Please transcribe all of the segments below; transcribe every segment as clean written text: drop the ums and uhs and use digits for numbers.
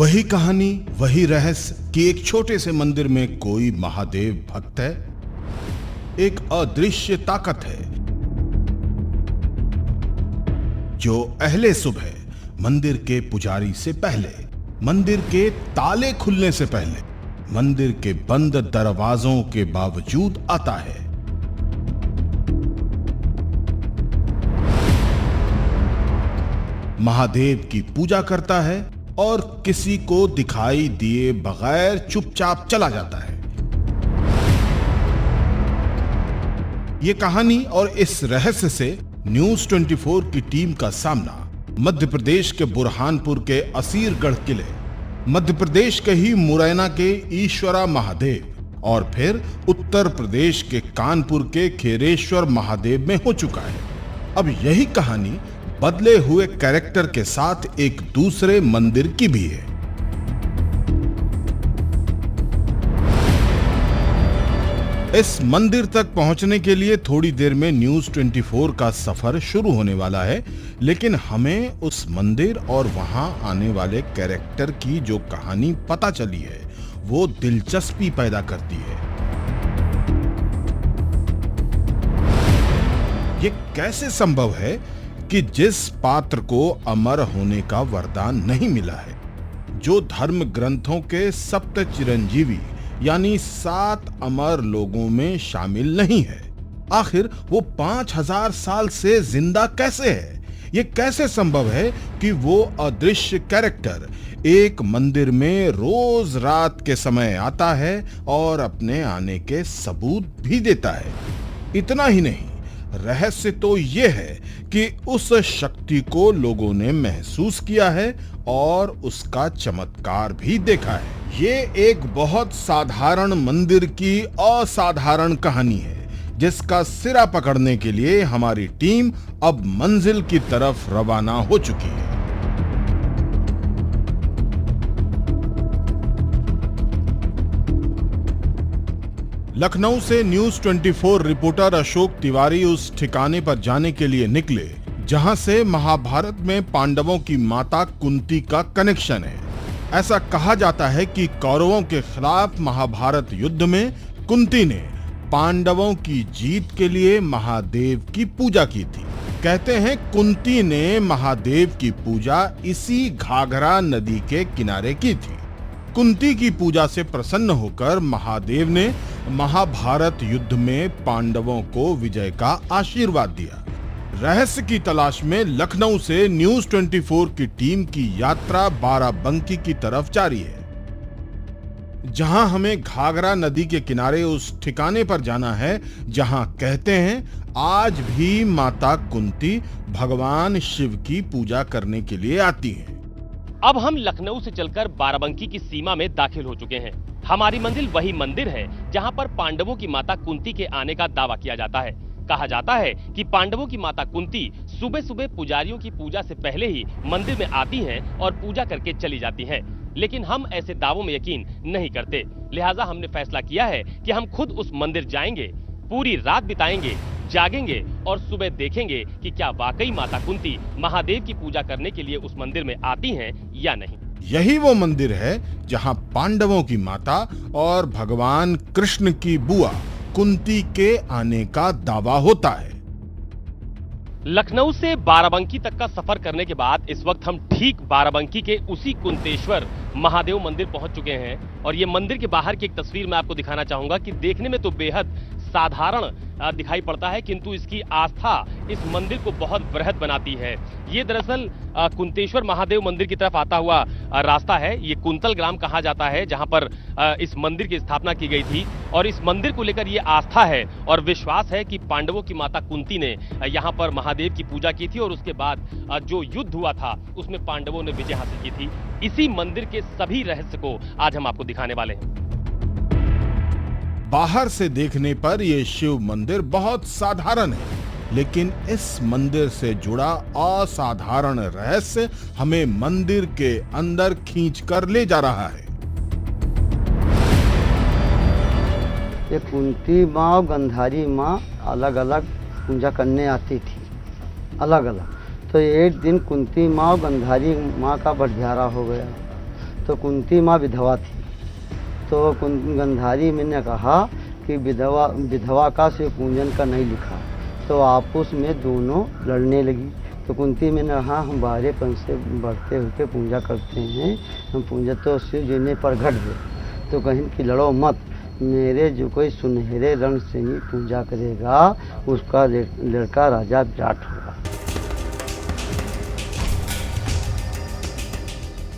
वही कहानी, वही रहस्य कि एक छोटे से मंदिर में कोई महादेव भक्त है। एक अदृश्य ताकत है जो अहले सुबह मंदिर के पुजारी से पहले, मंदिर के ताले खुलने से पहले, मंदिर के बंद दरवाजों के बावजूद आता है। महादेव की पूजा करता है और किसी को दिखाई दिए बगैर चुपचाप चला जाता है। ये कहानी और इस रहस्य से न्यूज 24 की टीम का सामना मध्य प्रदेश के बुरहानपुर के असीरगढ़ किले, मध्य प्रदेश के ही मुरैना के ईश्वरा महादेव और फिर उत्तर प्रदेश के कानपुर के खेरेश्वर महादेव में हो चुका है। अब यही कहानी बदले हुए कैरेक्टर के साथ एक दूसरे मंदिर की भी है। इस मंदिर तक पहुंचने के लिए थोड़ी देर में न्यूज 24 का सफर शुरू होने वाला है, लेकिन हमें उस मंदिर और वहां आने वाले कैरेक्टर की जो कहानी पता चली है वो दिलचस्पी पैदा करती है। ये कैसे संभव है कि जिस पात्र को अमर होने का वरदान नहीं मिला है, जो धर्म ग्रंथों के सप्त चिरंजीवी यानी 7 अमर लोगों में शामिल नहीं है, आखिर वो 5000 साल से जिंदा कैसे है? ये कैसे संभव है कि वो अदृश्य कैरेक्टर एक मंदिर में रोज रात के समय आता है और अपने आने के सबूत भी देता है? इतना ही नहीं, रहस्य तो ये है कि उस शक्ति को लोगों ने महसूस किया है और उसका चमत्कार भी देखा है। ये एक बहुत साधारण मंदिर की असाधारण कहानी है, जिसका सिरा पकड़ने के लिए हमारी टीम अब मंजिल की तरफ रवाना हो चुकी है। लखनऊ से न्यूज 24 रिपोर्टर अशोक तिवारी उस ठिकाने पर जाने के लिए निकले जहां से महाभारत में पांडवों की माता कुंती का कनेक्शन है। ऐसा कहा जाता है कि कौरवों के खिलाफ महाभारत युद्ध में कुंती ने पांडवों की जीत के लिए महादेव की पूजा की थी। कहते हैं कुंती ने महादेव की पूजा इसी घाघरा नदी के किनारे की थी। कुंती की पूजा से प्रसन्न होकर महादेव ने महाभारत युद्ध में पांडवों को विजय का आशीर्वाद दिया। रहस्य की तलाश में लखनऊ से न्यूज 24 की टीम की यात्रा बाराबंकी की तरफ जारी है, जहां हमें घाघरा नदी के किनारे उस ठिकाने पर जाना है जहां कहते हैं आज भी माता कुंती भगवान शिव की पूजा करने के लिए आती हैं। अब हम लखनऊ से चलकर बाराबंकी की सीमा में दाखिल हो चुके हैं। हमारी मंजिल वही मंदिर है जहां पर पांडवों की माता कुंती के आने का दावा किया जाता है। कहा जाता है कि पांडवों की माता कुंती सुबह सुबह पुजारियों की पूजा से पहले ही मंदिर में आती हैं और पूजा करके चली जाती हैं। लेकिन हम ऐसे दावों में यकीन नहीं करते, लिहाजा हमने फैसला किया है कि हम खुद उस मंदिर जाएंगे, पूरी रात बिताएंगे, जागेंगे और सुबह देखेंगे कि क्या वाकई माता कुंती महादेव की पूजा करने के लिए उस मंदिर में आती हैं या नहीं। यही वो मंदिर है जहां पांडवों की माता और भगवान कृष्ण की बुआ कुंती के आने का दावा होता है। लखनऊ से बाराबंकी तक का सफर करने के बाद इस वक्त हम ठीक बाराबंकी के उसी कुंतेश्वर महादेव मंदिर पहुंच चुके हैं और ये मंदिर के बाहर की एक तस्वीर मैं आपको दिखाना चाहूंगा कि देखने में तो बेहद साधारण दिखाई पड़ता है, किंतु इसकी आस्था इस मंदिर को बहुत वृहद बनाती है। ये दरअसल कुंतेश्वर महादेव मंदिर की तरफ आता हुआ रास्ता है। ये कुंतल ग्राम कहा जाता है जहां पर इस मंदिर की स्थापना की गई थी और इस मंदिर को लेकर ये आस्था है और विश्वास है कि पांडवों की माता कुंती ने यहाँ पर महादेव की पूजा की थी और उसके बाद जो युद्ध हुआ था उसमें पांडवों ने विजय हासिल की थी। इसी मंदिर के सभी रहस्य को आज हम आपको दिखाने वाले हैं। बाहर से देखने पर यह शिव मंदिर बहुत साधारण है, लेकिन इस मंदिर से जुड़ा असाधारण रहस्य हमें मंदिर के अंदर खींचकर ले जा रहा है। ये कुंती माँ और गंधारी माँ अलग अलग पूजा करने आती थी, अलग अलग। तो एक दिन कुंती माँ और गंधारी माँ का बंटवारा हो गया, तो कुंती माँ विधवा थी। तो गंधारी में ने कहा कि विधवा का शिव पूजन का नहीं लिखा, तो आपस में दोनों लड़ने लगी। तो कुंती में ने कहा हम बाहरे पन से बढ़ते हुए पूजा करते हैं, हम पूजा तो शिव जी ने प्रगट हुए। तो कहीं कि लड़ो मत, मेरे जो कोई सुनहरे रंग से ही पूजा करेगा उसका लड़का राजा विराट होगा।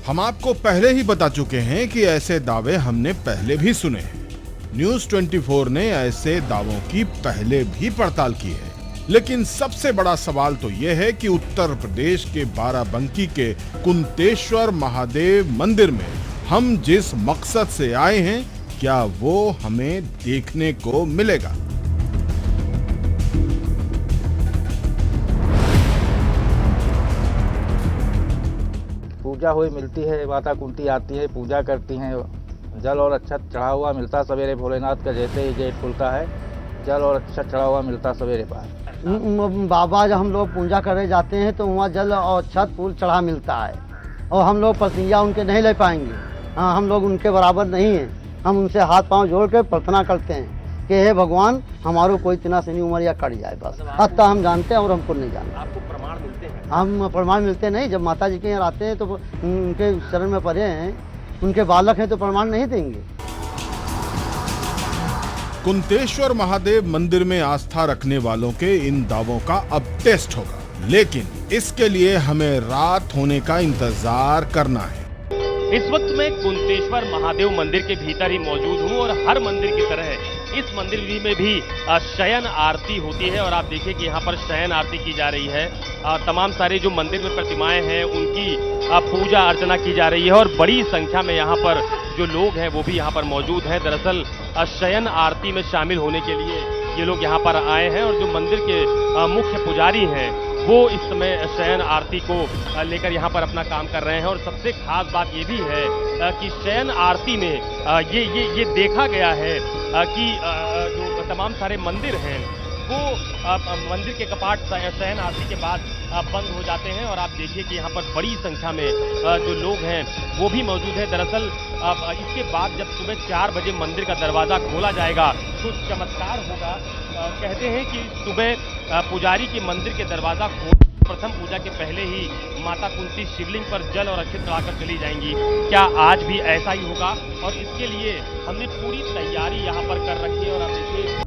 हम आपको पहले ही बता चुके हैं कि ऐसे दावे हमने पहले भी सुने हैं। न्यूज़ 24 ने ऐसे दावों की पहले भी पड़ताल की है, लेकिन सबसे बड़ा सवाल तो यह है कि उत्तर प्रदेश के बाराबंकी के कुंतेश्वर महादेव मंदिर में हम जिस मकसद से आए हैं, क्या वो हमें देखने को मिलेगा? पूजा हुई मिलती है, माता कुंती आती है, पूजा करती हैं, जल और अक्षत चढ़ा हुआ मिलता सवेरे भोलेनाथ का। जैसे ही गेट खुलता है जल और अक्षत चढ़ा हुआ मिलता सवेरे पार। बाबा जब हम लोग पूजा करने जाते हैं तो वहाँ जल और अक्षत फूल चढ़ा मिलता है, और हम लोग प्रतिज्ञा उनके नहीं ले पाएंगे। हाँ, हम लोग उनके बराबर नहीं हैं। हम उनसे हाथ पांव जोड़ के प्रार्थना करते हैं कि हे भगवान हमारो कोई इतना से नहीं उम्र या कट जाए, बस अतः हम जानते हैं और हमको नहीं जानते। आपको प्रमाण मिलते हैं? हम प्रमाण मिलते नहीं। जब माता जी के यहाँ आते हैं तो उनके शरण में पड़े हैं, उनके बालक हैं, तो प्रमाण नहीं देंगे। कुंतेश्वर महादेव मंदिर में आस्था रखने वालों के इन दावों का अब टेस्ट होगा, लेकिन इसके लिए हमें रात होने का इंतजार करना है। इस वक्त मैं कुंतेश्वर महादेव मंदिर के भीतर ही मौजूद हूं और हर मंदिर की तरह इस मंदिर में भी शयन आरती होती है। और आप देखिए कि यहाँ पर शयन आरती की जा रही है। तमाम सारे जो मंदिर में प्रतिमाएं हैं उनकी पूजा अर्चना की जा रही है और बड़ी संख्या में यहाँ पर जो लोग हैं वो भी यहाँ पर मौजूद हैं। दरअसल शयन आरती में शामिल होने के लिए ये लोग यहाँ पर आए हैं और जो मंदिर के मुख्य पुजारी हैं वो इस समय शयन आरती को लेकर यहाँ पर अपना काम कर रहे हैं। और सबसे खास बात ये भी है कि शयन आरती में ये देखा गया है कि जो तमाम सारे मंदिर हैं वो मंदिर के कपाट शयन आरती के बाद बंद हो जाते हैं। और आप देखिए कि यहाँ पर बड़ी संख्या में जो लोग हैं वो भी मौजूद हैं। दरअसल इसके बाद जब सुबह 4 बजे मंदिर का दरवाज़ा खोला जाएगा तो चमत्कार होगा। कहते हैं कि सुबह पुजारी के मंदिर के दरवाज़ा खोल प्रथम पूजा के पहले ही माता कुंती शिवलिंग पर जल और अक्षत चढ़ाकर चली जाएंगी। क्या आज भी ऐसा ही होगा? और इसके लिए हमने पूरी तैयारी यहाँ पर कर रखी है। और आप देखिए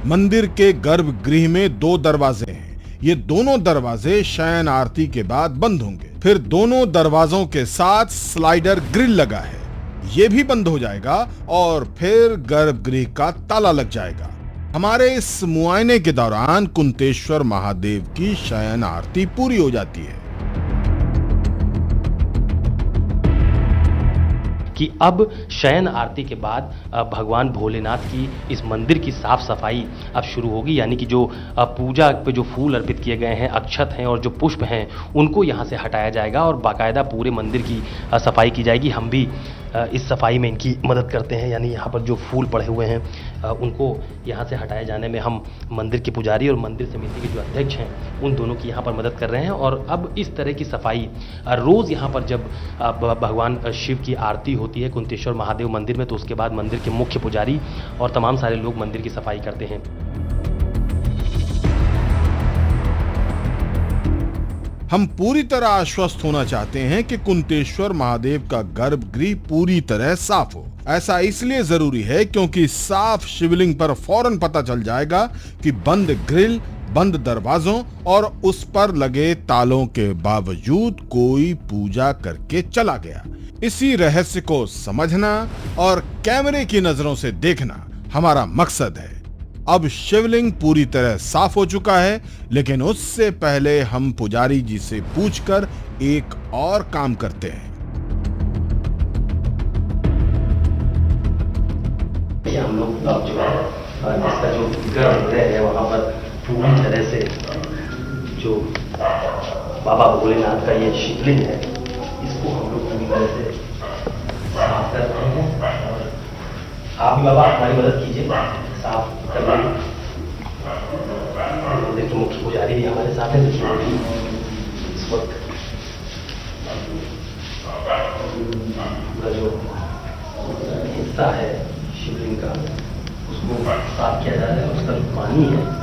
मंदिर के गर्भगृह में 2 दरवाजे हैं। ये दोनों दरवाजे शयन आरती के बाद बंद होंगे। फिर दोनों दरवाजों के साथ स्लाइडर ग्रिल लगा है, ये भी बंद हो जाएगा और फिर गर्भगृह का ताला लग जाएगा। हमारे इस मुआयने के दौरान कुंतेश्वर महादेव की शयन आरती पूरी हो जाती है कि अब शयन आरती के बाद भगवान भोलेनाथ की इस मंदिर की साफ सफाई अब शुरू होगी। यानी कि जो पूजा पे जो फूल अर्पित किए गए हैं, अक्षत हैं और जो पुष्प हैं उनको यहाँ से हटाया जाएगा और बाकायदा पूरे मंदिर की सफाई की जाएगी। हम भी इस सफाई में इनकी मदद करते हैं। यानी यहाँ पर जो फूल पड़े हुए हैं उनको यहाँ से हटाए जाने में हम मंदिर के पुजारी और मंदिर समिति के जो अध्यक्ष हैं उन दोनों की यहाँ पर मदद कर रहे हैं। और अब इस तरह की सफाई रोज़ यहाँ पर जब भगवान शिव की आरती होती है कुंतेश्वर महादेव मंदिर में तो उसके बाद मंदिर के मुख्य पुजारी और तमाम सारे लोग मंदिर की सफाई करते हैं। हम पूरी तरह आश्वस्त होना चाहते हैं कि कुंतेश्वर महादेव का गर्भगृह पूरी तरह साफ हो। ऐसा इसलिए जरूरी है क्योंकि साफ शिवलिंग पर फौरन पता चल जाएगा कि बंद ग्रिल, बंद दरवाजों और उस पर लगे तालों के बावजूद कोई पूजा करके चला गया। इसी रहस्य को समझना और कैमरे की नजरों से देखना हमारा मकसद है। अब शिवलिंग पूरी तरह साफ हो चुका है, लेकिन उससे पहले हम पुजारी जी से पूछकर एक और काम करते हैं। हम लोग अब जो है इसका जो गर्भगृह है वहाँ पर पूरी तरह से जो बाबा भोलेनाथ का ये शिवलिंग है इसको हम लोग पूरी तरह से साफ कर रहे हैं। और आप भी बाबा हमारी मदद कीजिए साफ करने में। मंदिर के मुख्य पुजारी भी हमारे साथ हैं जो इस वक्त हिस्सा है शिवलिंग का उसको साफ किया जा रहा है। उसका जो पानी है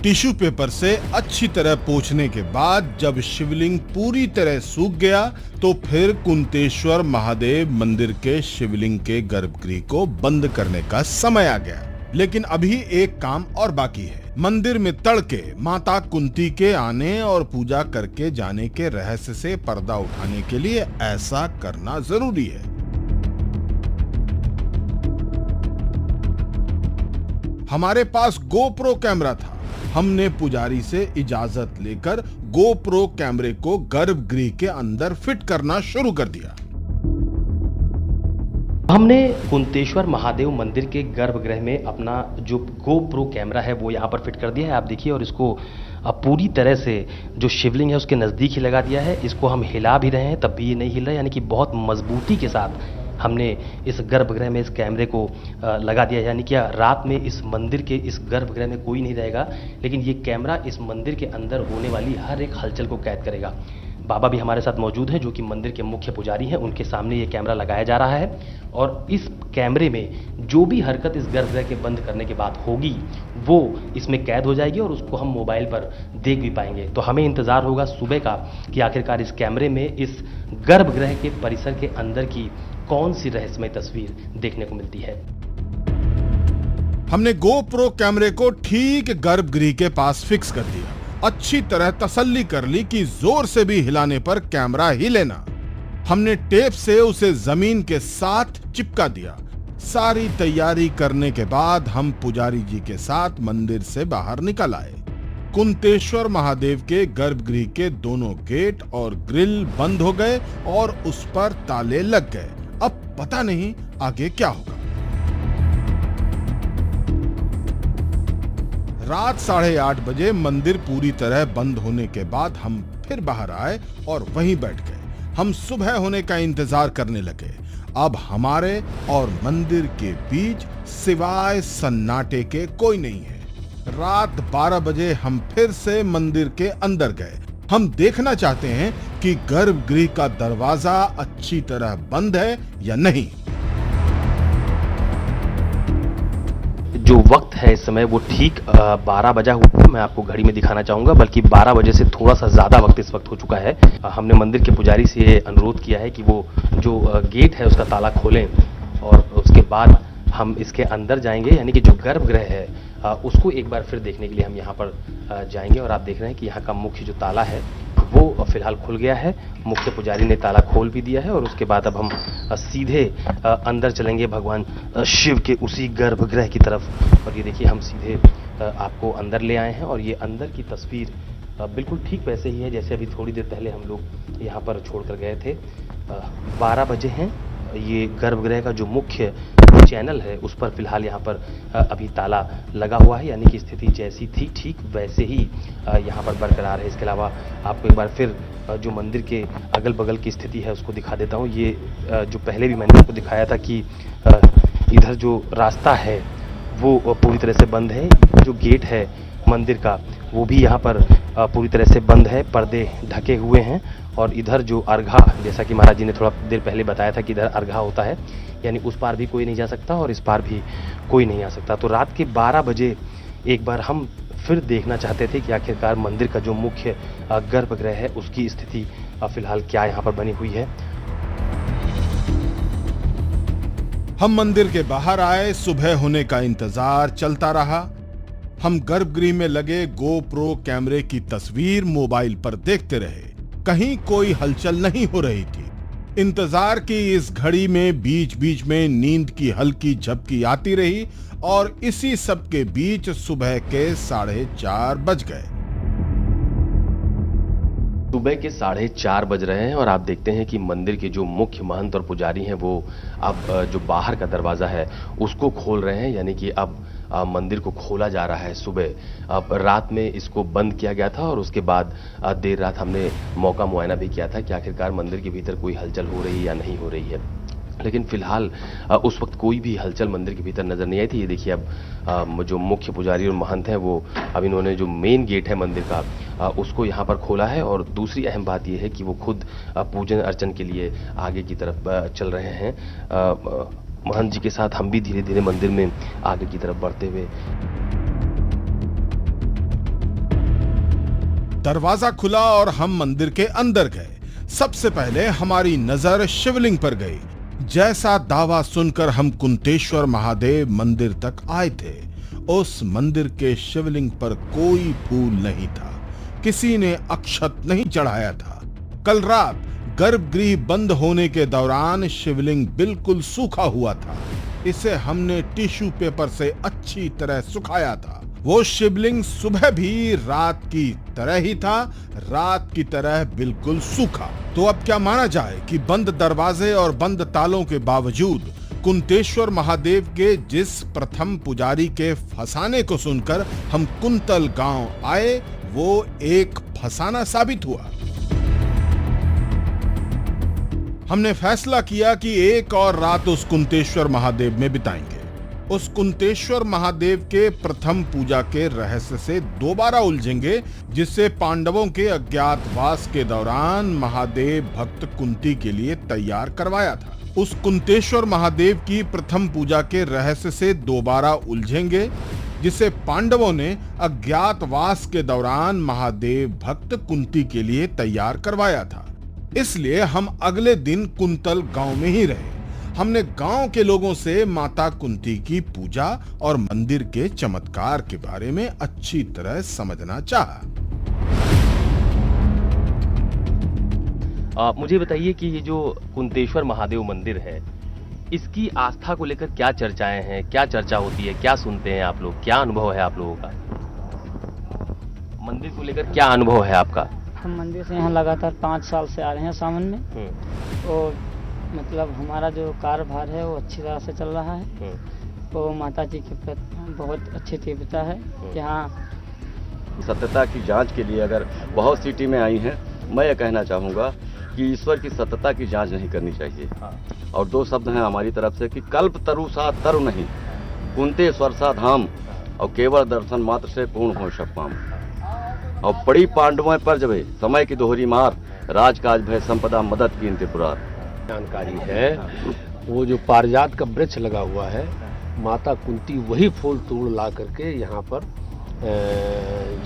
टिश्यू पेपर से अच्छी तरह पोंछने के बाद जब शिवलिंग पूरी तरह सूख गया तो फिर कुंतेश्वर महादेव मंदिर के शिवलिंग के गर्भगृह को बंद करने का समय आ गया। लेकिन अभी एक काम और बाकी है। मंदिर में तड़के माता कुंती के आने और पूजा करके जाने के रहस्य से पर्दा उठाने के लिए ऐसा करना जरूरी है। हमारे पास गोप्रो कैमरा था। हमने पुजारी से इजाजत लेकर गोप्रो कैमरे को गर्भगृह के अंदर फिट करना शुरू कर दिया। हमने कुंतेश्वर महादेव मंदिर के गर्भगृह में अपना जो गोप्रो कैमरा है वो यहाँ पर फिट कर दिया है। आप देखिए, और इसको अब पूरी तरह से जो शिवलिंग है उसके नज़दीक ही लगा दिया है। इसको हम हिला भी रहे हैं तब भी ये नहीं हिल रहा है, यानी कि बहुत मजबूती के साथ हमने इस गर्भगृह में इस कैमरे को लगा दिया। यानी कि रात में इस मंदिर के इस गर्भगृह में कोई नहीं रहेगा, लेकिन ये कैमरा इस मंदिर के अंदर होने वाली हर एक हलचल को कैद करेगा। बाबा भी हमारे साथ मौजूद हैं जो कि मंदिर के मुख्य पुजारी हैं। उनके सामने ये कैमरा लगाया जा रहा है और इस कैमरे में जो भी हरकत इस गर्भगृह के बंद करने के बाद होगी वो इसमें कैद हो जाएगी और उसको हम मोबाइल पर देख भी पाएंगे। तो हमें इंतज़ार होगा सुबह का कि आखिरकार इस कैमरे में इस गर्भगृह के परिसर के अंदर की कौन सी रहस्यमय तस्वीर देखने को मिलती है। हमने गोप्रो कैमरे को ठीक गर्भगृह के पास फिक्स कर दिया। अच्छी तरह तसल्ली कर ली कि जोर से भी हिलाने पर कैमरा ही लेना। हमने टेप से उसे जमीन के साथ चिपका दिया। सारी तैयारी करने के बाद हम पुजारी जी के साथ मंदिर से बाहर निकल आए। कुंतेश्वर महादेव के गर्भगृह के दोनों गेट और ग्रिल बंद हो गए और उस पर ताले लग गए। अब पता नहीं आगे क्या होगा। रात 8:30 बजे मंदिर पूरी तरह बंद होने के बाद हम फिर बाहर आए और वहीं बैठ गए। हम सुबह होने का इंतजार करने लगे। अब हमारे और मंदिर के बीच सिवाय सन्नाटे के कोई नहीं है। रात 12 बजे हम फिर से मंदिर के अंदर गए। हम देखना चाहते हैं कि गर्भगृह का दरवाजा अच्छी तरह बंद है या नहीं। जो वक्त है इस समय वो ठीक 12 बजा हुआ है। मैं आपको घड़ी में दिखाना चाहूँगा, बल्कि 12 बजे से थोड़ा सा ज़्यादा वक्त इस वक्त हो चुका है। हमने मंदिर के पुजारी से ये अनुरोध किया है कि वो जो गेट है उसका ताला खोलें और उसके बाद हम इसके अंदर जाएंगे, यानी कि जो गर्भगृह है उसको एक बार फिर देखने के लिए हम यहाँ पर जाएंगे। और आप देख रहे हैं कि यहाँ का मुख्य जो ताला है वो फिलहाल खुल गया है। मुख्य पुजारी ने ताला खोल भी दिया है और उसके बाद अब हम सीधे अंदर चलेंगे भगवान शिव के उसी गर्भगृह की तरफ। और ये देखिए, हम सीधे आपको अंदर ले आए हैं और ये अंदर की तस्वीर बिल्कुल ठीक वैसे ही है जैसे अभी थोड़ी देर पहले हम लोग यहाँ पर छोड़ कर गए थे। 12 बजे हैं। ये गर्भगृह का जो मुख्य चैनल है उस पर फिलहाल यहाँ पर अभी ताला लगा हुआ है, यानी कि स्थिति जैसी थी ठीक वैसे ही यहाँ पर बरकरार है। इसके अलावा आपको एक बार फिर जो मंदिर के अगल बगल की स्थिति है उसको दिखा देता हूँ। ये जो पहले भी मैंने आपको दिखाया था कि इधर जो रास्ता है वो पूरी तरह से बंद है। जो गेट है मंदिर का वो भी यहाँ पर पूरी तरह से बंद है, पर्दे ढके हुए हैं। और इधर जो अर्घा, जैसा कि महाराज जी ने थोड़ा देर पहले बताया था कि इधर अर्घा होता है, यानी उस पार भी कोई नहीं जा सकता और इस पार भी कोई नहीं आ सकता। तो रात के 12 बजे एक बार हम फिर देखना चाहते थे कि आखिरकार मंदिर का जो मुख्य गर्भगृह है उसकी स्थिति फिलहाल क्या यहाँ पर बनी हुई है। हम मंदिर के बाहर आए। सुबह होने का इंतजार चलता रहा। हम गर्भगृह में लगे गोप्रो कैमरे की तस्वीर मोबाइल पर देखते रहे। कहीं कोई हलचल नहीं हो रही थी। इंतजार की इस घड़ी में बीच बीच में नींद की हल्की झपकी आती रही और इसी सब के बीच सुबह के 4:30 बज गए। सुबह के 4:30 बज रहे हैं और आप देखते हैं कि मंदिर के जो मुख्य महंत और पुजारी हैं वो अब जो बाहर का दरवाज़ा है उसको खोल रहे हैं, यानी कि अब मंदिर को खोला जा रहा है। सुबह अब रात में इसको बंद किया गया था और उसके बाद देर रात हमने मौका मुआयना भी किया था कि आखिरकार मंदिर के भीतर कोई हलचल हो रही है या नहीं हो रही है। लेकिन फिलहाल उस वक्त कोई भी हलचल मंदिर के भीतर नजर नहीं आई थी। ये देखिए अब जो मुख्य पुजारी और महंत हैं वो अब इन्होंने जो मेन गेट है मंदिर का उसको यहाँ पर खोला है। और दूसरी अहम बात ये है कि वो खुद पूजन अर्चन के लिए आगे की तरफ चल रहे हैं। महंत जी के साथ हम भी धीरे धीरे मंदिर में आगे की तरफ बढ़ते हुए। दरवाजा खुला और हम मंदिर के अंदर गए। सबसे पहले हमारी नजर शिवलिंग पर गई। जैसा दावा सुनकर हम कुंतेश्वर महादेव मंदिर तक आए थे, उस मंदिर के शिवलिंग पर कोई फूल नहीं था, किसी ने अक्षत नहीं चढ़ाया था। कल रात गर्भगृह बंद होने के दौरान शिवलिंग बिल्कुल सूखा हुआ था। इसे हमने टिश्यू पेपर से अच्छी तरह सुखाया था। वो शिवलिंग सुबह भी रात की तरह ही था, रात की तरह बिल्कुल सूखा। तो अब क्या माना जाए कि बंद दरवाजे और बंद तालों के बावजूद कुंतेश्वर महादेव के जिस प्रथम पुजारी के फसाने को सुनकर हम कुंतल गांव आए, वो एक फसाना साबित हुआ। हमने फैसला किया कि एक और रात उस कुंतेश्वर महादेव में बिताएंगे। उस कुंतेश्वर महादेव के प्रथम पूजा के रहस्य से दोबारा उलझेंगे, जिससे पांडवों के अज्ञातवास के दौरान महादेव भक्त कुंती के लिए तैयार करवाया था। उस कुंतेश्वर महादेव की प्रथम पूजा के रहस्य से दोबारा उलझेंगे, जिसे पांडवों ने अज्ञातवास के दौरान महादेव भक्त कुंती के लिए तैयार करवाया था। इसलिए हम अगले दिन कुंतल गांव में ही रहे। हमने गांव के लोगों से माता कुंती की पूजा और मंदिर के चमत्कार के बारे में अच्छी तरह समझना चाहा। मुझे बताइए कि ये जो कुंतेश्वर महादेव मंदिर है, इसकी आस्था को लेकर क्या चर्चाएं हैं, क्या चर्चा होती है, क्या सुनते हैं आप लोग, क्या अनुभव है आप लोगों का? मंदिर को लेकर क्या अनुभव है आपका? हम मंदिर से यहाँ लगातार 5 साल से आ रहे हैं सावन में, और मतलब हमारा जो कार्यभार है वो अच्छी तरह से चल रहा है। वो माता जी के प्रति बहुत अच्छी तीव्रता है। यहाँ सत्यता की जांच के लिए अगर बहुत सी टीमें आई हैं, मैं ये कहना चाहूँगा कि ईश्वर की सत्यता की जांच नहीं करनी चाहिए। और 2 शब्द हैं हमारी तरफ से कि कल्प तरु सा तरु नहीं, कुंतेश्वर सा धाम, और केवल दर्शन मात्र से पूर्ण हो शपाम। और पड़ी पांडवों पर जब समय की दोहरी मार, राजकाज भय संपदा मदद की इंतपुरार। जानकारी है वो जो पारिजात का वृक्ष लगा हुआ है, माता कुंती वही फूल तोड़ ला करके यहाँ पर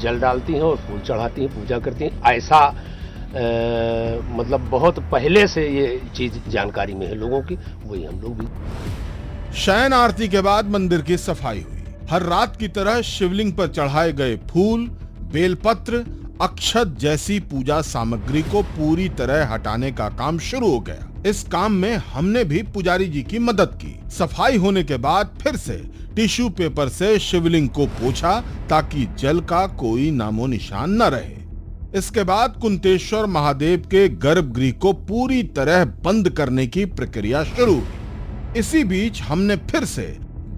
जल डालती हैं और फूल चढ़ाती हैं, पूजा करती हैं। ऐसा मतलब बहुत पहले से ये चीज जानकारी में है लोगों की, वही हम लोग भी। शयन आरती के बाद मंदिर की सफाई हुई। हर रात की तरह शिवलिंग पर चढ़ाए गए फूल, बेलपत्र, अक्षत जैसी पूजा सामग्री को पूरी तरह हटाने का काम शुरू हो गया। इस काम में हमने भी पुजारी जी की मदद की। सफाई होने के बाद फिर से टिश्यू पेपर से शिवलिंग को पोंछा, ताकि जल का कोई नामो निशान न रहे। इसके बाद कुंतेश्वर महादेव के गर्भगृह को पूरी तरह बंद करने की प्रक्रिया शुरू हुई। इसी बीच हमने फिर से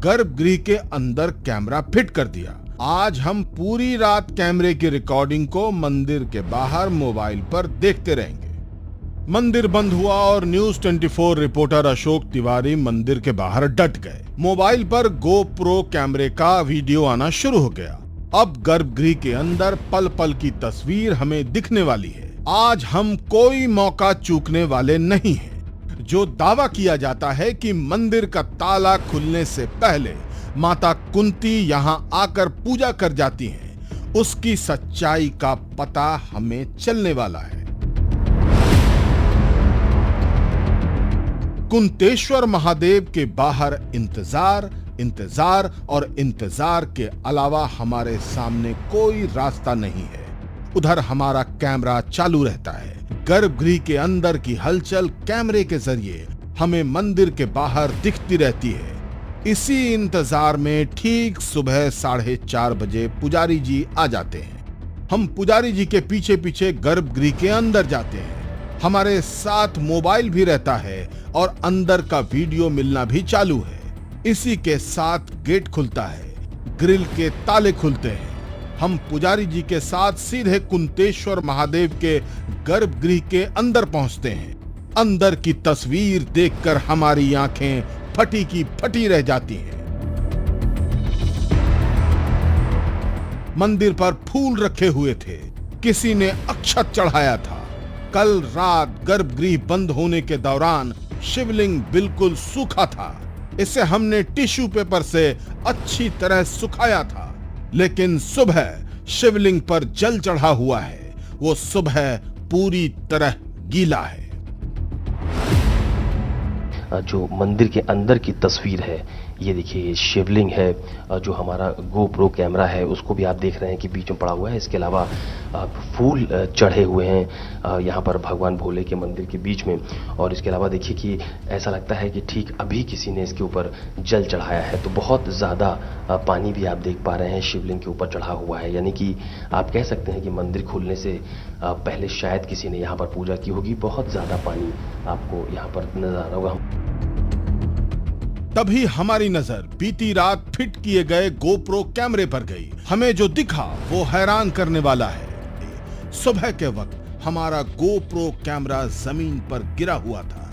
गर्भगृह के अंदर कैमरा फिट कर दिया। आज हम पूरी रात कैमरे की रिकॉर्डिंग को मंदिर के बाहर मोबाइल पर देखते रहेंगे। मंदिर बंद हुआ और न्यूज 24 रिपोर्टर अशोक तिवारी मंदिर के बाहर डट गए। मोबाइल पर गोप्रो कैमरे का वीडियो आना शुरू हो गया। अब गर्भगृह के अंदर पल पल की तस्वीर हमें दिखने वाली है। आज हम कोई मौका चूकने वाले नहीं हैं। जो दावा किया जाता है कि मंदिर का ताला खुलने से पहले माता कुंती यहाँ आकर पूजा कर जाती हैं, उसकी सच्चाई का पता हमें चलने वाला है। कुंतेश्वर महादेव के बाहर इंतजार, इंतजार और इंतजार के अलावा हमारे सामने कोई रास्ता नहीं है। उधर हमारा कैमरा चालू रहता है। गर्भगृह के अंदर की हलचल कैमरे के जरिए हमें मंदिर के बाहर दिखती रहती है। इसी इंतजार में ठीक सुबह 4:30 बजे पुजारी जी आ जाते हैं। हम पुजारी जी के पीछे पीछे गर्भगृह के अंदर जाते हैं। हमारे साथ मोबाइल भी रहता है और अंदर का वीडियो मिलना भी चालू है। इसी के साथ गेट खुलता है, ग्रिल के ताले खुलते हैं। हम पुजारी जी के साथ सीधे कुंतेश्वर महादेव के गर्भगृह के अंदर पहुंचते हैं। अंदर की तस्वीर देखकर हमारी आंखें फटी की फटी रह जाती हैं। मंदिर पर फूल रखे हुए थे, किसी ने अक्षत चढ़ाया था। कल रात गर्भगृह बंद होने के दौरान शिवलिंग बिल्कुल सूखा था। इसे हमने टिश्यू पेपर से अच्छी तरह सुखाया था, लेकिन सुबह शिवलिंग पर जल चढ़ा हुआ है, वो सुबह पूरी तरह गीला है। जो मंदिर के अंदर की तस्वीर है, ये देखिए, ये शिवलिंग है। जो हमारा गोप्रो कैमरा है उसको भी आप देख रहे हैं कि बीच में पड़ा हुआ है। इसके अलावा फूल चढ़े हुए हैं यहाँ पर भगवान भोले के मंदिर के बीच में। और इसके अलावा देखिए कि ऐसा लगता है कि ठीक अभी किसी ने इसके ऊपर जल चढ़ाया है। तो बहुत ज़्यादा पानी भी आप देख पा रहे हैं शिवलिंग के ऊपर चढ़ा हुआ है। यानी कि आप कह सकते हैं कि मंदिर खुलने से पहले शायद किसी ने यहाँ पर पूजा की होगी। बहुत ज़्यादा पानी आपको यहाँ पर नजर आ रहा होगा। तभी हमारी नजर बीती रात फिट किए गए गोप्रो कैमरे पर गई। हमें जो दिखा वो हैरान करने वाला है। सुबह के वक्त हमारा गोप्रो कैमरा जमीन पर गिरा हुआ था।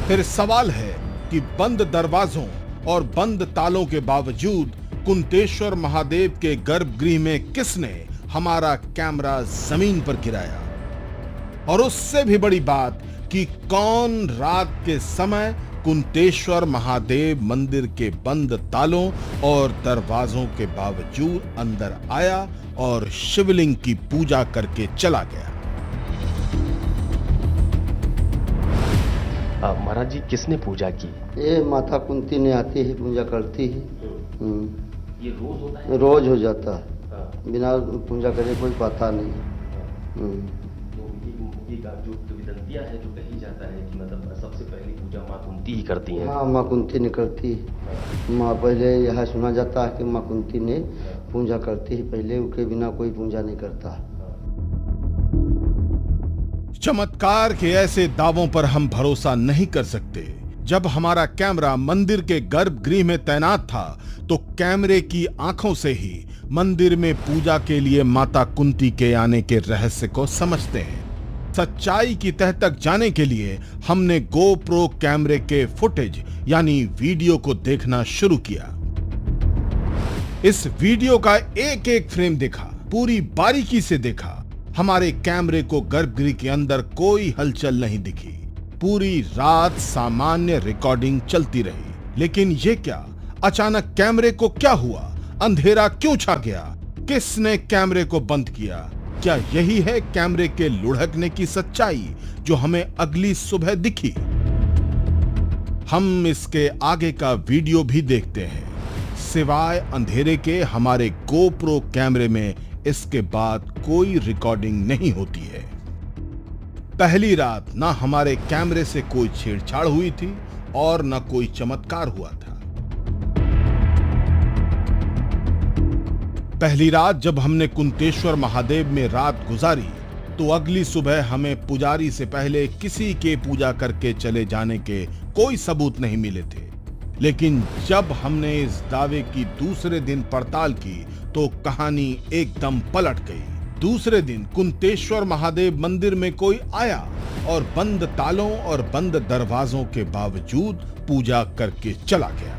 फिर सवाल है कि बंद दरवाजों और बंद तालों के बावजूद कुंतेश्वर महादेव के गर्भगृह में किसने हमारा कैमरा जमीन पर गिराया? और उससे भी बड़ी बात कि कौन रात के समय कुंतेश्वर महादेव मंदिर के बंद तालों और दरवाजों के बावजूद अंदर आया और शिवलिंग की पूजा करके चला गया? महाराज जी, किसने पूजा की? ये माता कुंती ने आती है, पूजा करती है। ये रोज होता है? रोज हो जाता है, बिना पूजा करे कोई पाता नहीं। जो विदंतिया है, जो कही जाता है कि मतलब सबसे पहली पूजा माँ कुंती ही करती हैं। हाँ, माँ कुंती ने करती है। माँ पहले यह सुना जाता है कि माँ कुंती ने पूजा करती है, पहले उनके बिना कोई पूजा नहीं करता। चमत्कार के ऐसे दावों पर हम भरोसा नहीं कर सकते। जब हमारा कैमरा मंदिर के गर्भगृह में तैनात था तो कैमरे की आंखों से ही मंदिर में पूजा के लिए माता कुंती के आने के रहस्य को समझते हैं। सच्चाई की तह तक जाने के लिए हमने गोप्रो कैमरे के फुटेज यानी वीडियो को देखना शुरू किया। इस वीडियो का एक एक फ्रेम देखा, पूरी बारीकी से देखा। हमारे कैमरे को गर्भगृह के अंदर कोई हलचल नहीं दिखी। पूरी रात सामान्य रिकॉर्डिंग चलती रही। लेकिन ये क्या, अचानक कैमरे को क्या हुआ? अंधेरा क्यों छा गया? किसने कैमरे को बंद किया? क्या यही है कैमरे के लुढ़कने की सच्चाई जो हमें अगली सुबह दिखी? हम इसके आगे का वीडियो भी देखते हैं। सिवाय अंधेरे के हमारे गोप्रो कैमरे में इसके बाद कोई रिकॉर्डिंग नहीं होती है। पहली रात ना हमारे कैमरे से कोई छेड़छाड़ हुई थी और ना कोई चमत्कार हुआ था। पहली रात जब हमने कुंतेश्वर महादेव में रात गुजारी तो अगली सुबह हमें पुजारी से पहले किसी के पूजा करके चले जाने के कोई सबूत नहीं मिले थे। लेकिन जब हमने इस दावे की दूसरे दिन पड़ताल की तो कहानी एकदम पलट गई। दूसरे दिन कुंतेश्वर महादेव मंदिर में कोई आया और बंद तालों और बंद दरवाजों के बावजूद पूजा करके चला गया।